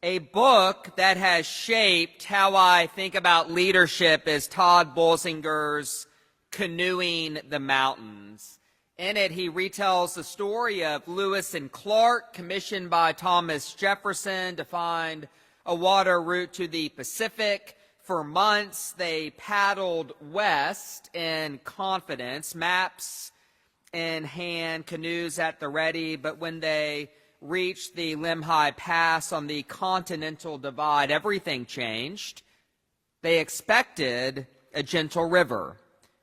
A book that has shaped how I think about leadership is Todd Bolsinger's Canoeing the Mountains. In it, he retells the story of Lewis and Clark, commissioned by Thomas Jefferson to find a water route to the Pacific. For months, they paddled west in confidence, maps in hand, canoes at the ready, but when they reached the Lemhi Pass on the Continental Divide, everything changed. They expected a gentle river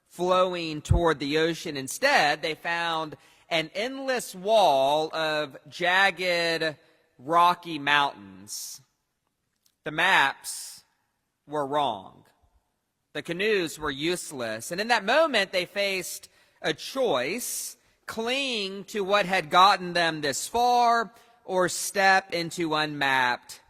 flowing toward the ocean. Instead, they found an endless wall of jagged, rocky mountains. The maps were wrong. The canoes were useless. And in that moment, they faced a choice: cling to what had gotten them this far or step into unmapped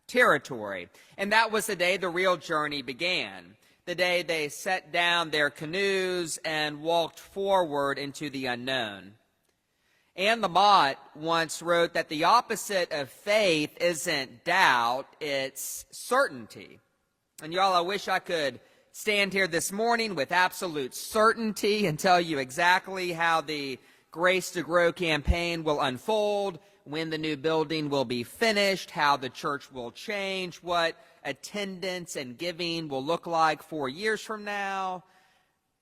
territory. And that was the day the real journey began, the day they set down their canoes and walked forward into the unknown. Anne Lamott once wrote that the opposite of faith isn't doubt, it's certainty. And y'all, I wish I could stand here this morning with absolute certainty and tell you exactly how the Grace to Grow campaign will unfold, when the new building will be finished, how the church will change, what attendance and giving will look like 4 years from now.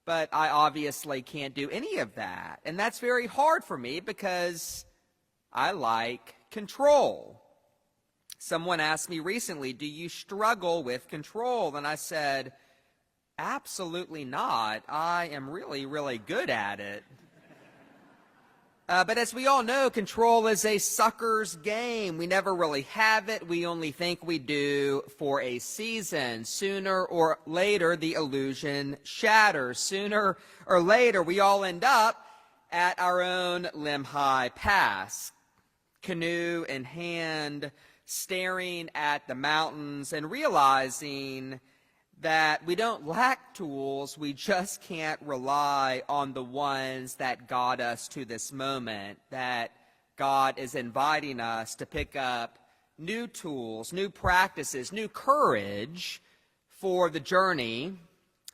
But I obviously can't do any of that. And that's very hard for me because I like control. Someone asked me recently, do you struggle with control? And I said, absolutely not. I am really, really good at it. But as we all know, control is a sucker's game. We never really have it. We only think we do for a season. Sooner or later, the illusion shatters. Sooner or later, we all end up at our own Lemhi Pass, canoe in hand, staring at the mountains and realizing that we don't lack tools, we just can't rely on the ones that got us to this moment, that God is inviting us to pick up new tools, new practices, new courage for the journey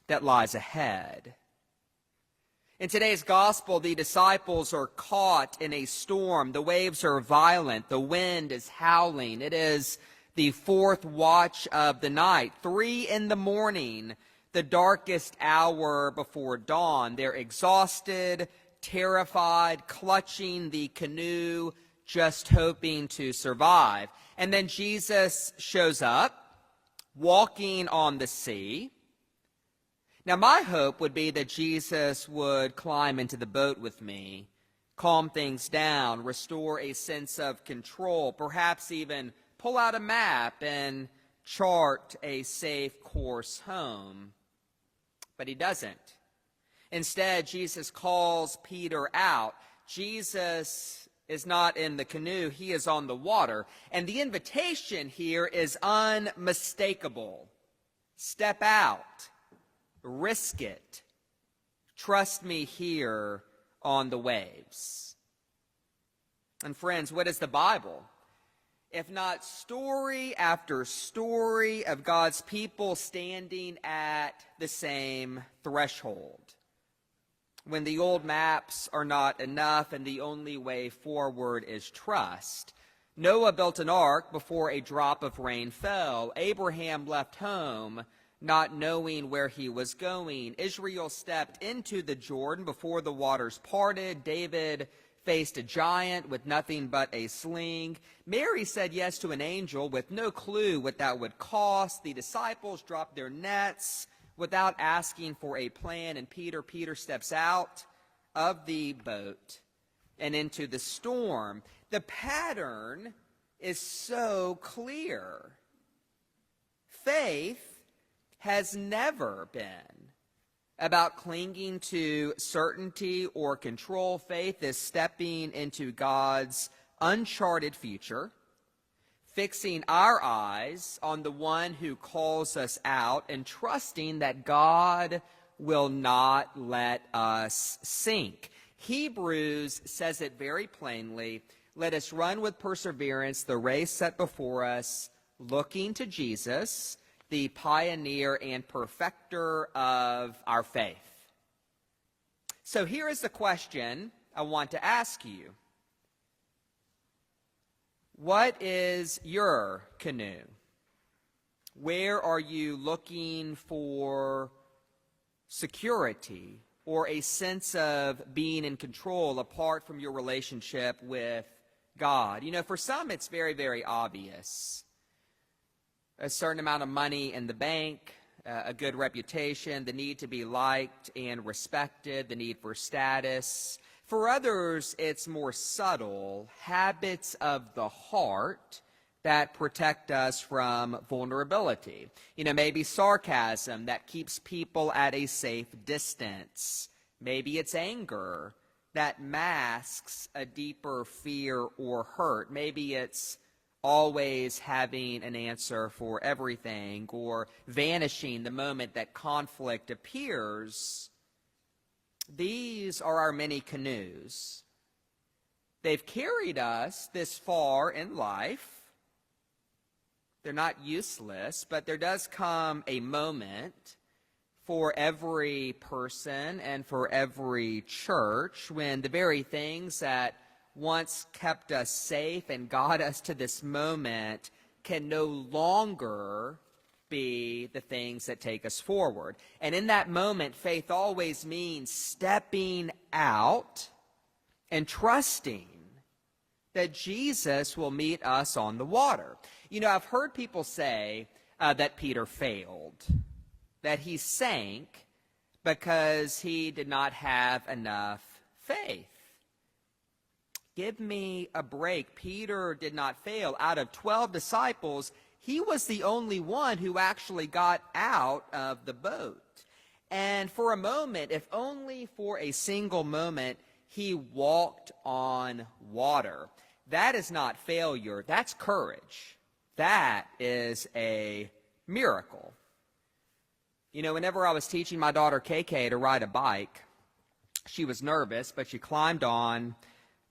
that lies ahead. In today's gospel, the disciples are caught in a storm. The waves are violent. The wind is howling. It is the fourth watch of the night, 3 a.m, the darkest hour before dawn. They're exhausted, terrified, clutching the canoe, just hoping to survive. And then Jesus shows up, walking on the sea. Now, my hope would be that Jesus would climb into the boat with me, calm things down, restore a sense of control, perhaps even pull out a map and chart a safe course home. But he doesn't. Instead, Jesus calls Peter out. Jesus is not in the canoe, he is on the water. And the invitation here is unmistakable. Step out. Risk it. Trust me here on the waves. And friends, what is the Bible? If not story after story of God's people standing at the same threshold. When the old maps are not enough and the only way forward is trust. Noah built an ark before a drop of rain fell. Abraham left home, not knowing where he was going. Israel stepped into the Jordan before the waters parted. David faced a giant with nothing but a sling. Mary said yes to an angel with no clue what that would cost. The disciples dropped their nets without asking for a plan. And Peter steps out of the boat and into the storm. The pattern is so clear. Faith has never been about clinging to certainty or control. Faith is stepping into God's uncharted future, fixing our eyes on the one who calls us out, and trusting that God will not let us sink. Hebrews says it very plainly. Let us run with perseverance the race set before us, looking to Jesus, the pioneer and perfecter of our faith. So here is the question I want to ask you. What is your canoe? Where are you looking for security or a sense of being in control apart from your relationship with God? You know, for some it's very, very obvious. A certain amount of money in the bank, a good reputation, the need to be liked and respected, the need for status. For others, it's more subtle, habits of the heart that protect us from vulnerability. You know, maybe sarcasm that keeps people at a safe distance. Maybe it's anger that masks a deeper fear or hurt. Maybe it's always having an answer for everything, or vanishing the moment that conflict appears. These are our many canoes. They've carried us this far in life. They're not useless, but there does come a moment for every person and for every church when the very things that once kept us safe and got us to this moment can no longer be the things that take us forward. And in that moment, faith always means stepping out and trusting that Jesus will meet us on the water. You know, I've heard people say that Peter failed, that he sank because he did not have enough faith. Give me a break. Peter did not fail. Out of 12 disciples, he was the only one who actually got out of the boat. And for a moment, if only for a single moment, he walked on water. That is not failure. That's courage. That is a miracle. You know, whenever I was teaching my daughter KK to ride a bike, she was nervous, but she climbed on.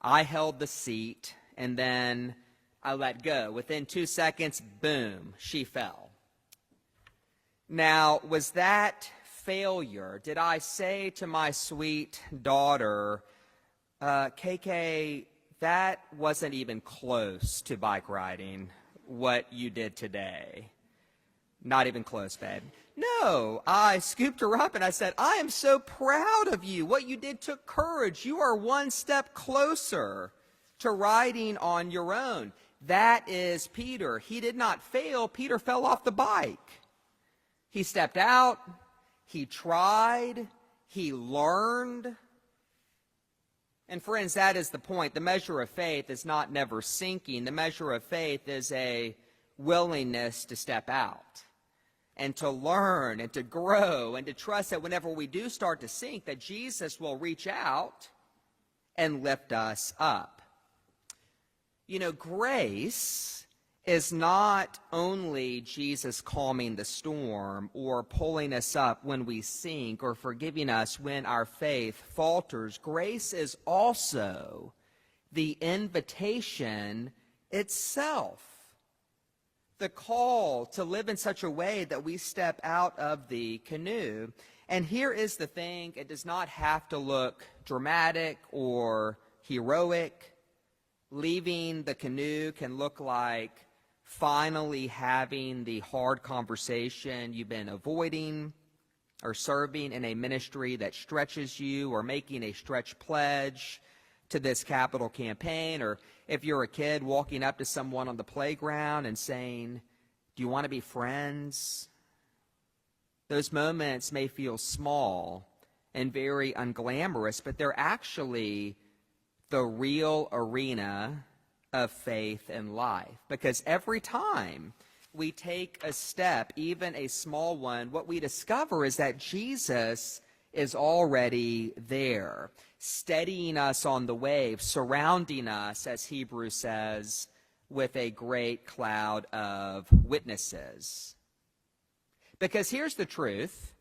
I held the seat, and then I let go. Within 2 seconds, boom, she fell. Now, was that failure? Did I say to my sweet daughter, KK, that wasn't even close to bike riding, what you did today? Not even close, babe. No, I scooped her up and I said, I am so proud of you. What you did took courage. You are one step closer to riding on your own. That is Peter. He did not fail. Peter fell off the bike. He stepped out. He tried. He learned. And friends, that is the point. The measure of faith is not never sinking. The measure of faith is a willingness to step out and to learn and to grow and to trust that whenever we do start to sink, that Jesus will reach out and lift us up. You know, grace is not only Jesus calming the storm or pulling us up when we sink or forgiving us when our faith falters. Grace is also the invitation itself. The call to live in such a way that we step out of the canoe. And here is the thing, it does not have to look dramatic or heroic. Leaving the canoe can look like finally having the hard conversation you've been avoiding, or serving in a ministry that stretches you, or making a stretch pledge to this capital campaign, or if you're a kid walking up to someone on the playground and saying, do you want to be friends? Those moments may feel small and very unglamorous, but they're actually the real arena of faith and life. Because every time we take a step, even a small one, what we discover is that Jesus is already there, steadying us on the wave, surrounding us, as Hebrews says, with a great cloud of witnesses. Because here's the truth,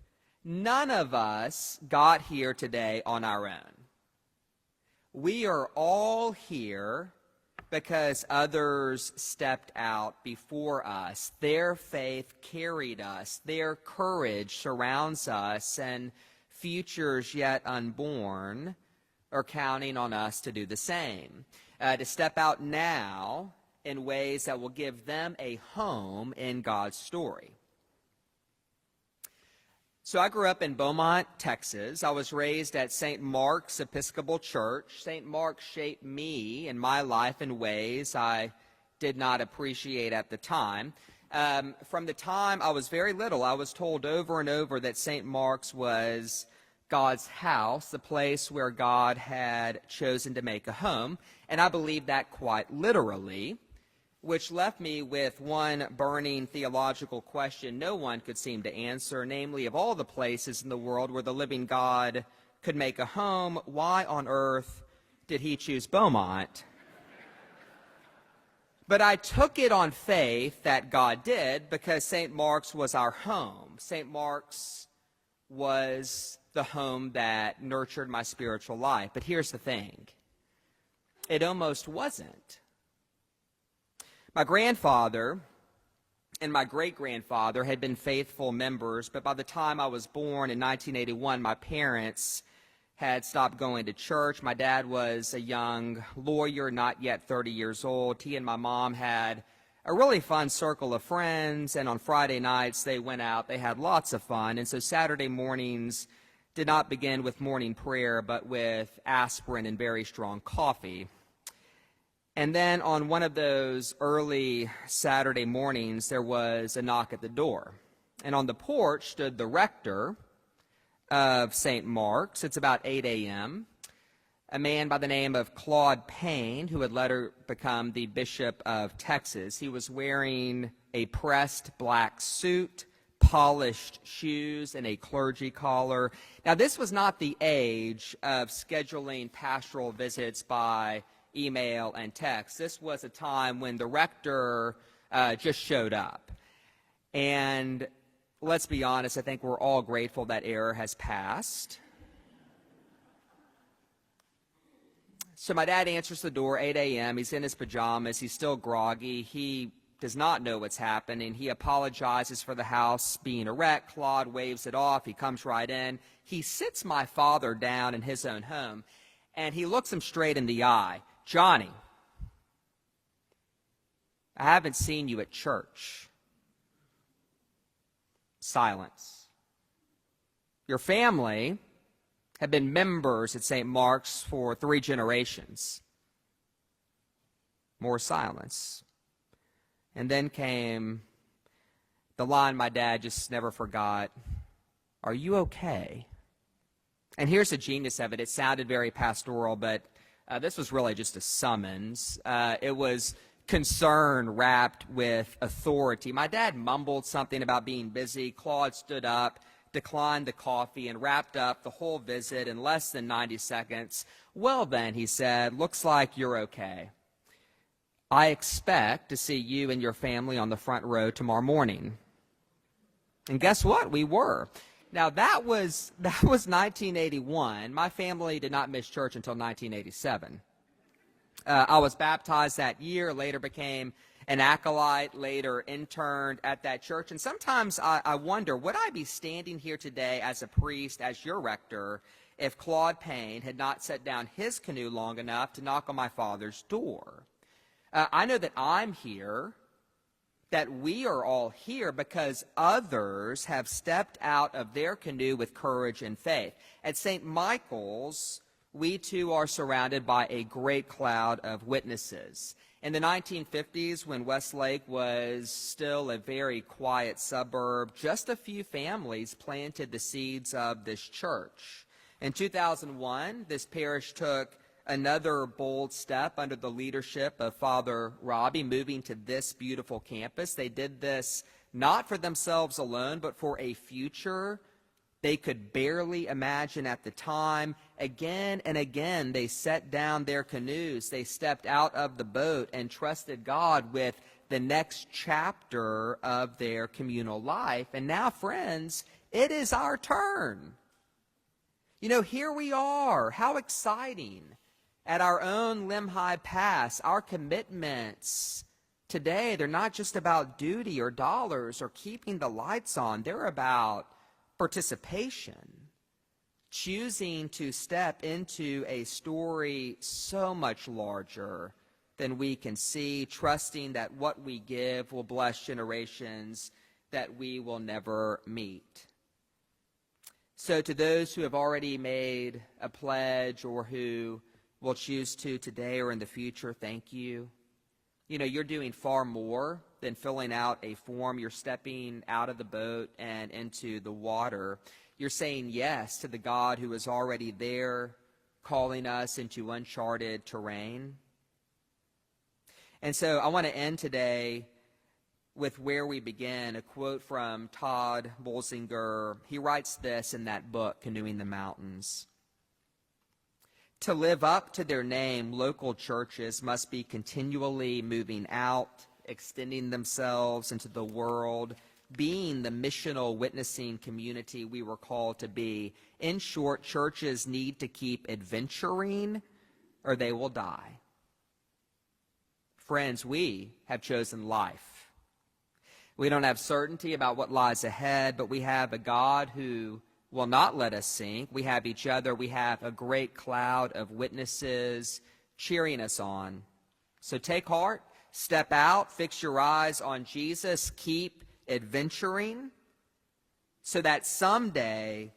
none of us got here today on our own. We are all here because others stepped out before us. Their faith carried us. Their courage surrounds us, and futures yet unborn are counting on us to do the same, to step out now in ways that will give them a home in God's story. So I grew up in Beaumont, Texas. I was raised at St. Mark's Episcopal Church. St. Mark shaped me and my life in ways I did not appreciate at the time. From the time I was very little, I was told over and over that St. Mark's was God's house, the place where God had chosen to make a home. And I believed that quite literally, which left me with one burning theological question no one could seem to answer, namely, of all the places in the world where the living God could make a home, why on earth did he choose Beaumont? But I took it on faith that God did, because St. Mark's was our home. St. Mark's was the home that nurtured my spiritual life. But here's the thing. It almost wasn't. My grandfather and my great-grandfather had been faithful members, but by the time I was born in 1981, my parents had stopped going to church. My dad was a young lawyer, not yet 30 years old. He and my mom had a really fun circle of friends, and on Friday nights they went out. They had lots of fun, and so Saturday mornings did not begin with morning prayer, but with aspirin and very strong coffee. And then on one of those early Saturday mornings, there was a knock at the door. And on the porch stood the rector of St. Mark's. It's about 8 a.m., a man by the name of Claude Payne, who would later become the Bishop of Texas. He was wearing a pressed black suit, polished shoes, and a clergy collar. Now, this was not the age of scheduling pastoral visits by email and text. This was a time when the rector just showed up. And let's be honest, I think we're all grateful that era has passed. So my dad answers the door, 8 a.m. He's in his pajamas. He's still groggy. He does not know what's happening. He apologizes for the house being a wreck. Claude waves it off. He comes right in. He sits my father down in his own home, and he looks him straight in the eye. Johnny, I haven't seen you at church. Silence. Your family have been members at St. Mark's for 3 generations. More silence. And then came the line my dad just never forgot. Are you okay? And here's the genius of it. It sounded very pastoral, but this was really just a summons. It was concern wrapped with authority. My dad mumbled something about being busy. Claude stood up, declined the coffee, and wrapped up the whole visit in less than 90 seconds. Well then, he said, looks like you're okay. I expect to see you and your family on the front row tomorrow morning. And guess what? We were. Now, that was 1981. My family did not miss church until 1987. I was baptized that year, later became an acolyte, later interned at that church. And sometimes I wonder, would I be standing here today as a priest, as your rector, if Claude Payne had not set down his canoe long enough to knock on my father's door? I know that I'm here, that we are all here because others have stepped out of their canoe with courage and faith. At St. Michael's, we too are surrounded by a great cloud of witnesses. In the 1950s, when Westlake was still a very quiet suburb, just a few families planted the seeds of this church. In 2001, this parish took another bold step under the leadership of Father Robbie, moving to this beautiful campus. They did this not for themselves alone, but for a future they could barely imagine at the time. Again and again, they set down their canoes. They stepped out of the boat and trusted God with the next chapter of their communal life. And now, friends, it is our turn. You know, here we are. How exciting. At our own Limhi Pass, our commitments today, they're not just about duty or dollars or keeping the lights on. They're about participation, choosing to step into a story so much larger than we can see, trusting that what we give will bless generations that we will never meet. So to those who have already made a pledge or who will choose to today or in the future, thank you. You know, you're doing far more than filling out a form. You're stepping out of the boat and into the water. You're saying yes to the God who is already there, calling us into uncharted terrain. And so I want to end today with where we begin, a quote from Todd Bolsinger. He writes this in that book, Canoeing the Mountains. To live up to their name, local churches must be continually moving out, extending themselves into the world, being the missional witnessing community we were called to be. In short, churches need to keep adventuring or they will die. Friends, we have chosen life. We don't have certainty about what lies ahead, but we have a God who will not let us sink. We have each other. We have a great cloud of witnesses cheering us on. So take heart, step out, fix your eyes on Jesus, keep adventuring, so that someday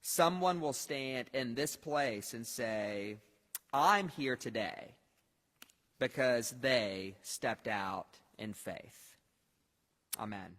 someone will stand in this place and say, I'm here today because they stepped out in faith. Amen.